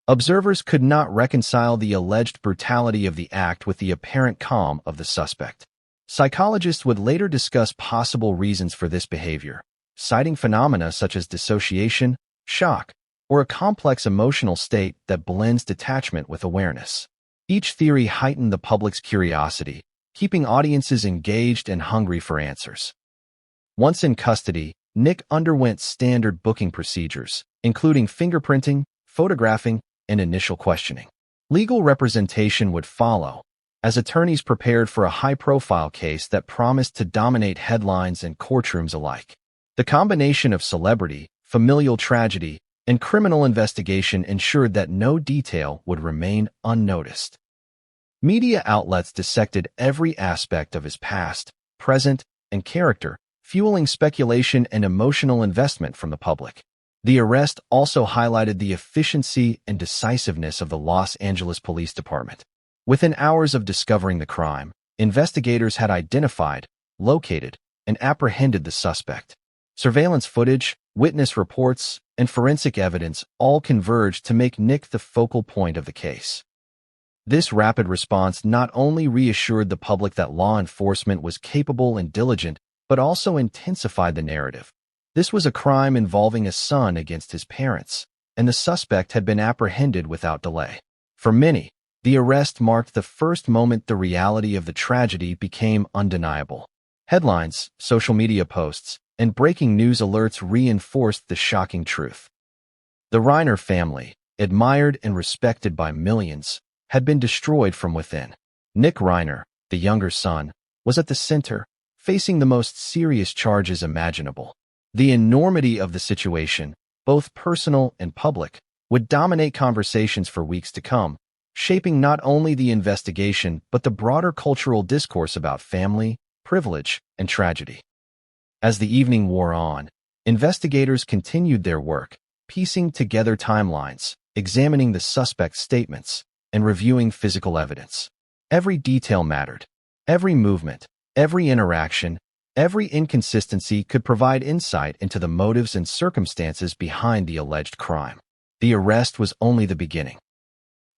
Observers could not reconcile the alleged brutality of the act with the apparent calm of the suspect. Psychologists would later discuss possible reasons for this behavior, citing phenomena such as dissociation, shock, or a complex emotional state that blends detachment with awareness. Each theory heightened the public's curiosity, keeping audiences engaged and hungry for answers. Once in custody, Nick underwent standard booking procedures, including fingerprinting, photographing, and initial questioning. Legal representation would follow, as attorneys prepared for a high-profile case that promised to dominate headlines and courtrooms alike. The combination of celebrity, familial tragedy, and criminal investigation ensured that no detail would remain unnoticed. Media outlets dissected every aspect of his past, present, and character, fueling speculation and emotional investment from the public. The arrest also highlighted the efficiency and decisiveness of the Los Angeles Police Department. Within hours of discovering the crime, investigators had identified, located, and apprehended the suspect. Surveillance footage, witness reports, and forensic evidence all converged to make Nick the focal point of the case. This rapid response not only reassured the public that law enforcement was capable and diligent, but also intensified the narrative. This was a crime involving a son against his parents, and the suspect had been apprehended without delay. For many, the arrest marked the first moment the reality of the tragedy became undeniable. Headlines, social media posts, and breaking news alerts reinforced the shocking truth. The Reiner family, admired and respected by millions, had been destroyed from within. Nick Reiner, the younger son, was at the center, facing the most serious charges imaginable. The enormity of the situation, both personal and public, would dominate conversations for weeks to come, shaping not only the investigation but the broader cultural discourse about family, privilege, and tragedy. As the evening wore on, investigators continued their work, piecing together timelines, examining the suspect's statements, and reviewing physical evidence. Every detail mattered. Every movement, every interaction, every inconsistency could provide insight into the motives and circumstances behind the alleged crime. The arrest was only the beginning.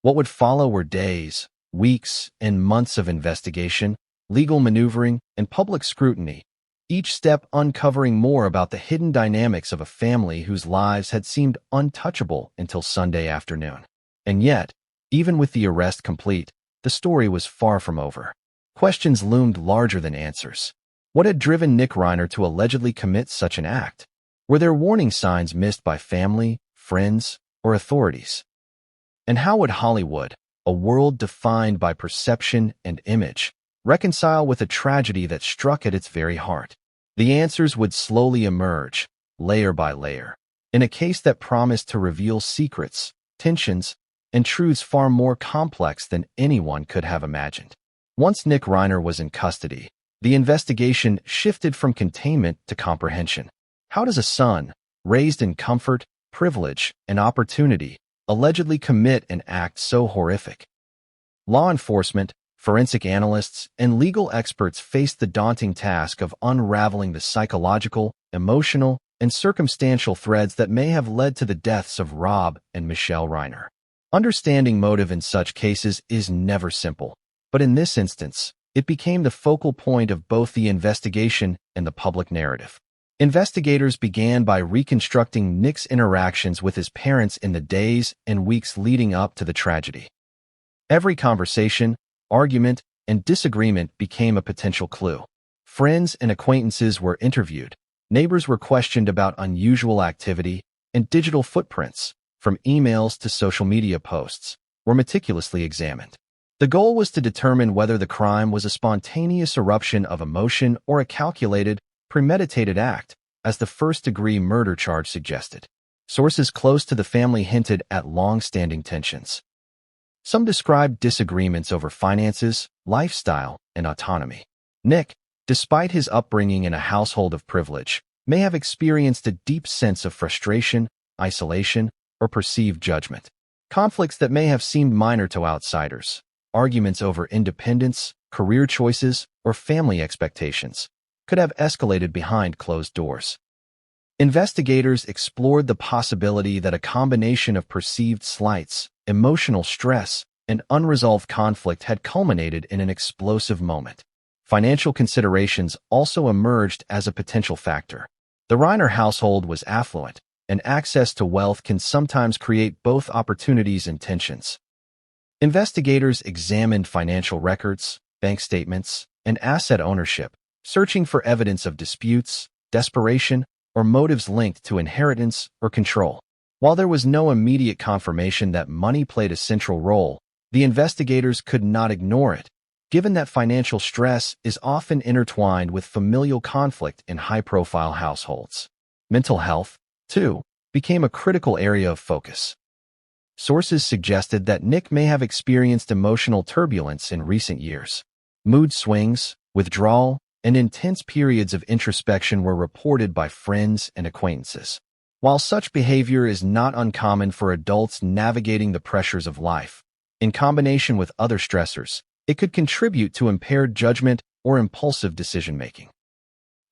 What would follow were days, weeks, and months of investigation, legal maneuvering, and public scrutiny, each step uncovering more about the hidden dynamics of a family whose lives had seemed untouchable until Sunday afternoon. And yet, even with the arrest complete, the story was far from over. Questions loomed larger than answers. What had driven Nick Reiner to allegedly commit such an act? Were there warning signs missed by family, friends, or authorities? And how would Hollywood, a world defined by perception and image, reconcile with a tragedy that struck at its very heart? The answers would slowly emerge, layer by layer, in a case that promised to reveal secrets, tensions, and truths far more complex than anyone could have imagined. Once Nick Reiner was in custody, the investigation shifted from containment to comprehension. How does a son, raised in comfort, privilege, and opportunity, allegedly commit an act so horrific? Law enforcement, forensic analysts, and legal experts faced the daunting task of unraveling the psychological, emotional, and circumstantial threads that may have led to the deaths of Rob and Michelle Reiner. Understanding motive in such cases is never simple, but in this instance, it became the focal point of both the investigation and the public narrative. Investigators began by reconstructing Nick's interactions with his parents in the days and weeks leading up to the tragedy. Every conversation, argument, and disagreement became a potential clue. Friends and acquaintances were interviewed, neighbors were questioned about unusual activity, and digital footprints, from emails to social media posts, were meticulously examined. The goal was to determine whether the crime was a spontaneous eruption of emotion or a calculated, premeditated act, as the first-degree murder charge suggested. Sources close to the family hinted at long-standing tensions. Some described disagreements over finances, lifestyle, and autonomy. Nick, despite his upbringing in a household of privilege, may have experienced a deep sense of frustration, isolation, or perceived judgment. Conflicts that may have seemed minor to outsiders, arguments over independence, career choices, or family expectations, could have escalated behind closed doors. Investigators explored the possibility that a combination of perceived slights, emotional stress, and unresolved conflict had culminated in an explosive moment. Financial considerations also emerged as a potential factor. The Reiner household was affluent, and access to wealth can sometimes create both opportunities and tensions. Investigators examined financial records, bank statements, and asset ownership, searching for evidence of disputes, desperation, or motives linked to inheritance or control. While there was no immediate confirmation that money played a central role, the investigators could not ignore it, given that financial stress is often intertwined with familial conflict in high-profile households. Mental health, too, became a critical area of focus. Sources suggested that Nick may have experienced emotional turbulence in recent years. Mood swings, withdrawal, and intense periods of introspection were reported by friends and acquaintances. While such behavior is not uncommon for adults navigating the pressures of life, in combination with other stressors, it could contribute to impaired judgment or impulsive decision-making.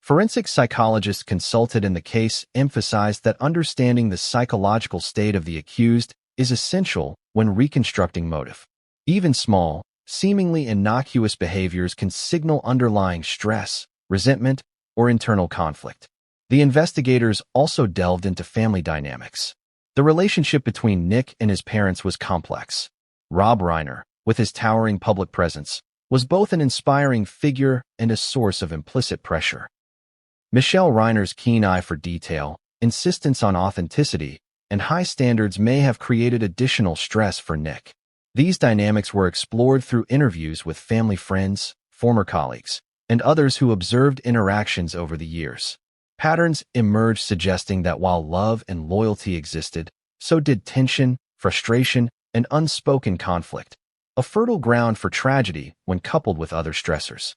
Forensic psychologists consulted in the case emphasized that understanding the psychological state of the accused is essential when reconstructing motive. Even small, seemingly innocuous behaviors can signal underlying stress, resentment, or internal conflict. The investigators also delved into family dynamics. The relationship between Nick and his parents was complex. Rob Reiner, with his towering public presence, was both an inspiring figure and a source of implicit pressure. Michelle Reiner's keen eye for detail, insistence on authenticity, and high standards may have created additional stress for Nick. These dynamics were explored through interviews with family friends, former colleagues, and others who observed interactions over the years. Patterns emerged suggesting that while love and loyalty existed, so did tension, frustration, and unspoken conflict, a fertile ground for tragedy when coupled with other stressors.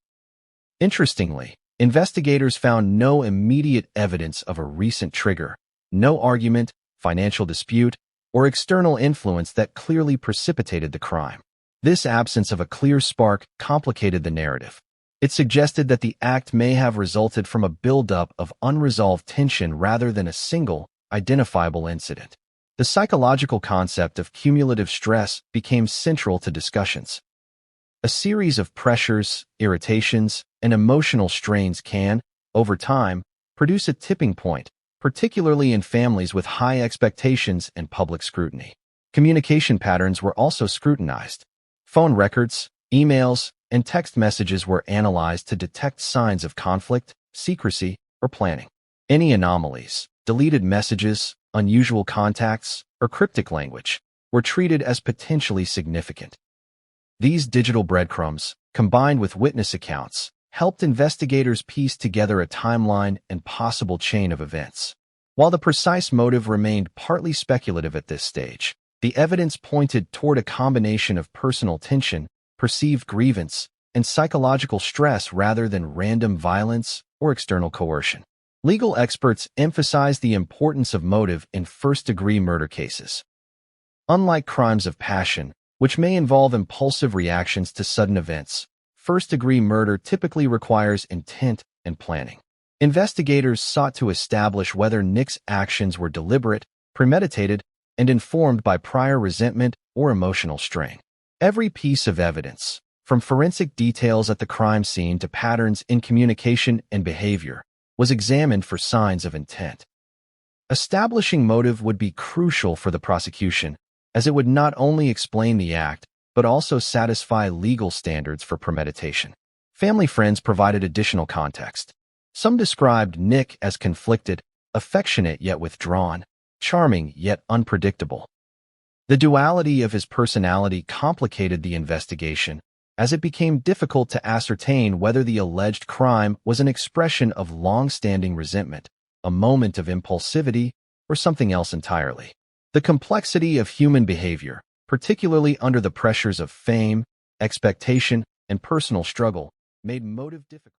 Interestingly, investigators found no immediate evidence of a recent trigger, no argument, financial dispute, or external influence that clearly precipitated the crime. This absence of a clear spark complicated the narrative. It suggested that the act may have resulted from a buildup of unresolved tension rather than a single, identifiable incident. The psychological concept of cumulative stress became central to discussions. A series of pressures, irritations, and emotional strains can, over time, produce a tipping point, particularly in families with high expectations and public scrutiny. Communication patterns were also scrutinized. Phone records, emails, and text messages were analyzed to detect signs of conflict, secrecy, or planning. Any anomalies, deleted messages, unusual contacts, or cryptic language, were treated as potentially significant. These digital breadcrumbs, combined with witness accounts, helped investigators piece together a timeline and possible chain of events. While the precise motive remained partly speculative at this stage, the evidence pointed toward a combination of personal tension, perceived grievance, and psychological stress rather than random violence or external coercion. Legal experts emphasize the importance of motive in first-degree murder cases. Unlike crimes of passion, which may involve impulsive reactions to sudden events, first-degree murder typically requires intent and planning. Investigators sought to establish whether Nick's actions were deliberate, premeditated, and informed by prior resentment or emotional strain. Every piece of evidence, from forensic details at the crime scene to patterns in communication and behavior, was examined for signs of intent. Establishing motive would be crucial for the prosecution, as it would not only explain the act, but also satisfy legal standards for premeditation. Family friends provided additional context. Some described Nick as conflicted, affectionate yet withdrawn, charming yet unpredictable. The duality of his personality complicated the investigation, as it became difficult to ascertain whether the alleged crime was an expression of long-standing resentment, a moment of impulsivity, or something else entirely. The complexity of human behavior, particularly under the pressures of fame, expectation, and personal struggle, made motive difficult.